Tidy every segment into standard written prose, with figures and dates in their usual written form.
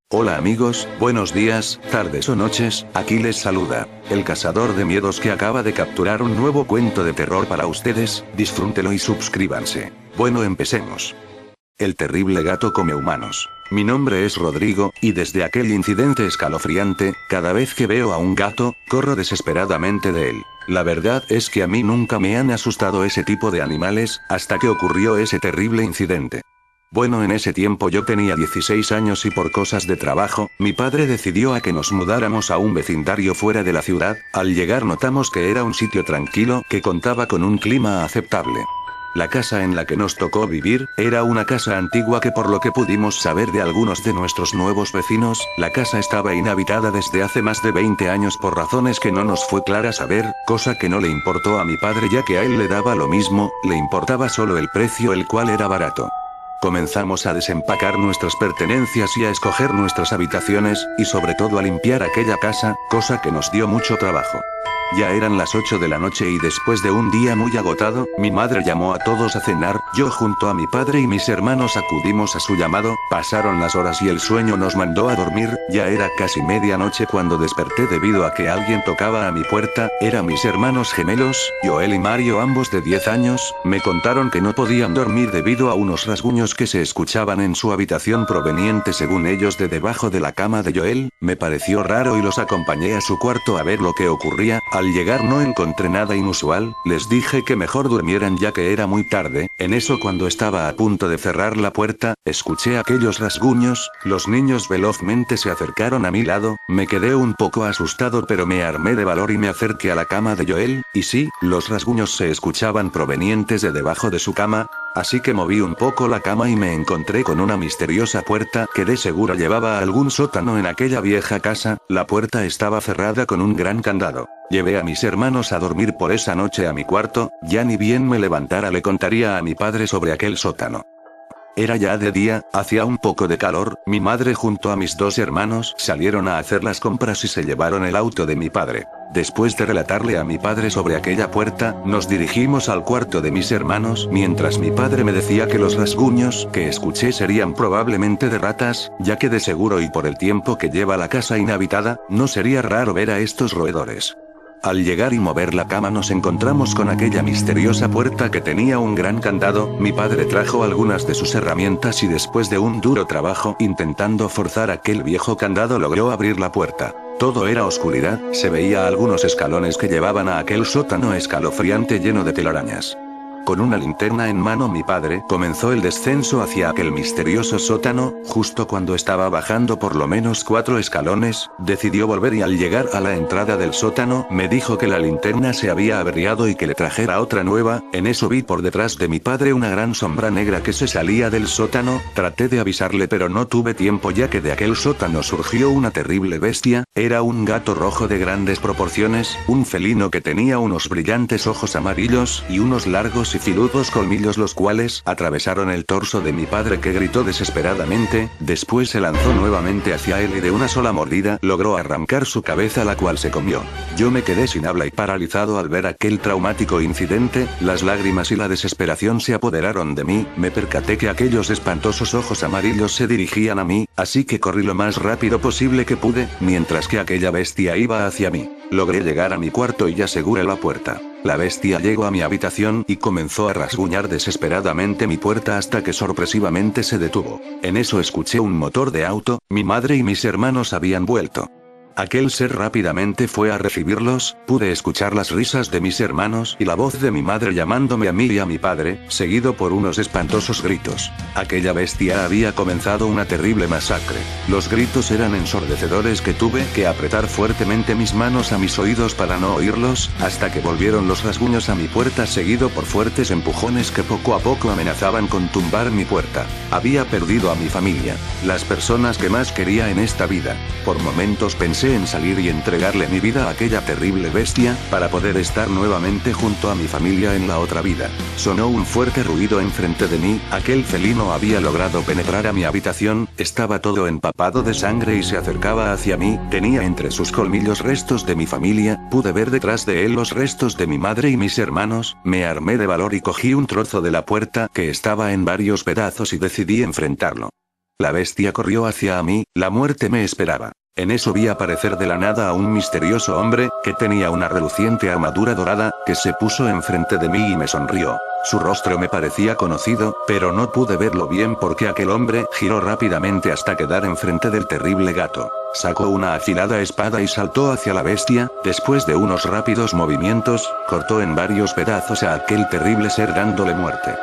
Hola amigos, buenos días, tardes o noches, aquí les saluda el cazador de miedos que acaba de capturar un nuevo cuento de terror para ustedes. Disfrútenlo y suscríbanse. Bueno, empecemos. El terrible gato come humanos. Mi nombre es Rodrigo, y desde aquel incidente escalofriante, cada vez que veo a un gato, corro desesperadamente de él. La verdad es que a mí nunca me han asustado ese tipo de animales, hasta que ocurrió ese terrible incidente. Bueno, en ese tiempo yo tenía 16 años y por cosas de trabajo, mi padre decidió a que nos mudáramos a un vecindario fuera de la ciudad. Al llegar notamos que era un sitio tranquilo que contaba con un clima aceptable. La casa en la que nos tocó vivir, era una casa antigua que por lo que pudimos saber de algunos de nuestros nuevos vecinos, la casa estaba inhabitada desde hace más de 20 años por razones que no nos fue clara saber, cosa que no le importó a mi padre ya que a él le daba lo mismo, le importaba solo el precio, el cual era barato. Comenzamos a desempacar nuestras pertenencias y a escoger nuestras habitaciones, y sobre todo a limpiar aquella casa, cosa que nos dio mucho trabajo. Ya eran las 8 de la noche y después de un día muy agotado, mi madre llamó a todos a cenar. Yo junto a mi padre y mis hermanos acudimos a su llamado. Pasaron las horas y el sueño nos mandó a dormir. Ya era casi medianoche cuando desperté debido a que alguien tocaba a mi puerta. Eran mis hermanos gemelos, Joel y Mario, ambos de 10 años, me contaron que no podían dormir debido a unos rasguños que se escuchaban en su habitación provenientes según ellos de debajo de la cama de Joel. Me pareció raro y los acompañé a su cuarto a ver lo que ocurría. Al llegar no encontré nada inusual, les dije que mejor durmieran ya que era muy tarde. En eso, cuando estaba a punto de cerrar la puerta, escuché aquellos rasguños. Los niños velozmente se acercaron a mi lado. Me quedé un poco asustado, pero me armé de valor y me acerqué a la cama de Joel, y sí, los rasguños se escuchaban provenientes de debajo de su cama. Así que moví un poco la cama y me encontré con una misteriosa puerta que de seguro llevaba a algún sótano en aquella vieja casa. La puerta estaba cerrada con un gran candado. Llevé a mis hermanos a dormir por esa noche a mi cuarto. Ya ni bien me levantara le contaría a mi padre sobre aquel sótano. Era ya de día, hacía un poco de calor. Mi madre junto a mis dos hermanos salieron a hacer las compras y se llevaron el auto de mi padre. Después de relatarle a mi padre sobre aquella puerta, nos dirigimos al cuarto de mis hermanos, mientras mi padre me decía que los rasguños que escuché serían probablemente de ratas, ya que de seguro y por el tiempo que lleva la casa inhabitada, no sería raro ver a estos roedores. Al llegar y mover la cama nos encontramos con aquella misteriosa puerta que tenía un gran candado. Mi padre trajo algunas de sus herramientas y después de un duro trabajo intentando forzar aquel viejo candado logró abrir la puerta. Todo era oscuridad, se veía algunos escalones que llevaban a aquel sótano escalofriante lleno de telarañas. Con una linterna en mano mi padre comenzó el descenso hacia aquel misterioso sótano. Justo cuando estaba bajando por lo menos 4 escalones, decidió volver y al llegar a la entrada del sótano, me dijo que la linterna se había averiado y que le trajera otra nueva. En eso vi por detrás de mi padre una gran sombra negra que se salía del sótano. Traté de avisarle pero no tuve tiempo ya que de aquel sótano surgió una terrible bestia. Era un gato rojo de grandes proporciones, un felino que tenía unos brillantes ojos amarillos y unos largos y filudos colmillos los cuales atravesaron el torso de mi padre que gritó desesperadamente. Después se lanzó nuevamente hacia él y de una sola mordida logró arrancar su cabeza, la cual se comió. Yo me quedé sin habla y paralizado al ver aquel traumático incidente. Las lágrimas y la desesperación se apoderaron de mí. Me percaté que aquellos espantosos ojos amarillos se dirigían a mí, así que corrí lo más rápido posible que pude, mientras que aquella bestia iba hacia mí. Logré llegar a mi cuarto y aseguré la puerta. La bestia llegó a mi habitación y comenzó a rasguñar desesperadamente mi puerta hasta que sorpresivamente se detuvo. En eso escuché un motor de auto. Mi madre y mis hermanos habían vuelto. Aquel ser rápidamente fue a recibirlos. Pude escuchar las risas de mis hermanos y la voz de mi madre llamándome a mí y a mi padre, seguido por unos espantosos gritos. Aquella bestia había comenzado una terrible masacre. Los gritos eran ensordecedores que tuve que apretar fuertemente mis manos a mis oídos para no oírlos, hasta que volvieron los rasguños a mi puerta seguido por fuertes empujones que poco a poco amenazaban con tumbar mi puerta. Había perdido a mi familia, las personas que más quería en esta vida. Por momentos pensé en salir y entregarle mi vida a aquella terrible bestia, para poder estar nuevamente junto a mi familia en la otra vida. Sonó un fuerte ruido enfrente de mí. Aquel felino había logrado penetrar a mi habitación. Estaba todo empapado de sangre y se acercaba hacia mí. Tenía entre sus colmillos restos de mi familia. Pude ver detrás de él los restos de mi madre y mis hermanos. Me armé de valor y cogí un trozo de la puerta que estaba en varios pedazos y decidí enfrentarlo. La bestia corrió hacia mí, la muerte me esperaba. En eso vi aparecer de la nada a un misterioso hombre, que tenía una reluciente armadura dorada, que se puso enfrente de mí y me sonrió. Su rostro me parecía conocido, pero no pude verlo bien porque aquel hombre giró rápidamente hasta quedar enfrente del terrible gato. Sacó una afilada espada y saltó hacia la bestia, después de unos rápidos movimientos, cortó en varios pedazos a aquel terrible ser dándole muerte.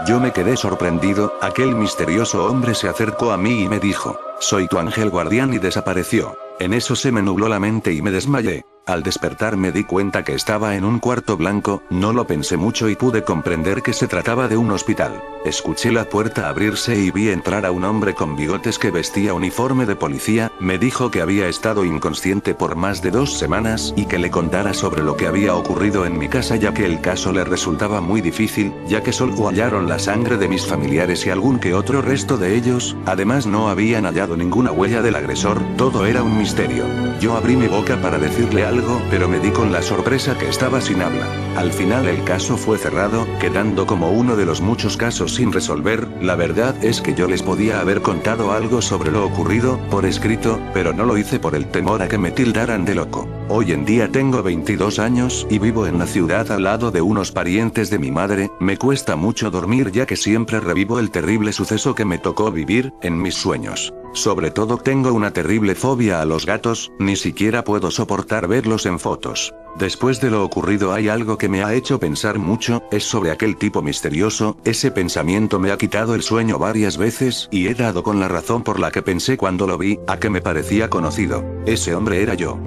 Yo me quedé sorprendido, aquel misterioso hombre se acercó a mí y me dijo, soy tu ángel guardián, y desapareció. En eso se me nubló la mente y me desmayé. Al despertar me di cuenta que estaba en un cuarto blanco, no lo pensé mucho y pude comprender que se trataba de un hospital. Escuché la puerta abrirse y vi entrar a un hombre con bigotes que vestía uniforme de policía, me dijo que había estado inconsciente por más de 2 semanas y que le contara sobre lo que había ocurrido en mi casa, ya que el caso le resultaba muy difícil, ya que solo hallaron la sangre de mis familiares y algún que otro resto de ellos, además no habían hallado ninguna huella del agresor, todo era un misterio. Yo abrí mi boca para decirle algo, pero me di con la sorpresa que estaba sin habla. Al final el caso fue cerrado, quedando como uno de los muchos casos sin resolver. La verdad es que yo les podía haber contado algo sobre lo ocurrido, por escrito, pero no lo hice por el temor a que me tildaran de loco. Hoy en día tengo 22 años y vivo en la ciudad al lado de unos parientes de mi madre, me cuesta mucho dormir ya que siempre revivo el terrible suceso que me tocó vivir, en mis sueños. Sobre todo tengo una terrible fobia a los gatos, ni siquiera puedo soportar verlos en fotos. Después de lo ocurrido hay algo que me ha hecho pensar mucho, es sobre aquel tipo misterioso, ese pensamiento me ha quitado el sueño varias veces y he dado con la razón por la que pensé cuando lo vi, a que me parecía conocido. Ese hombre era yo.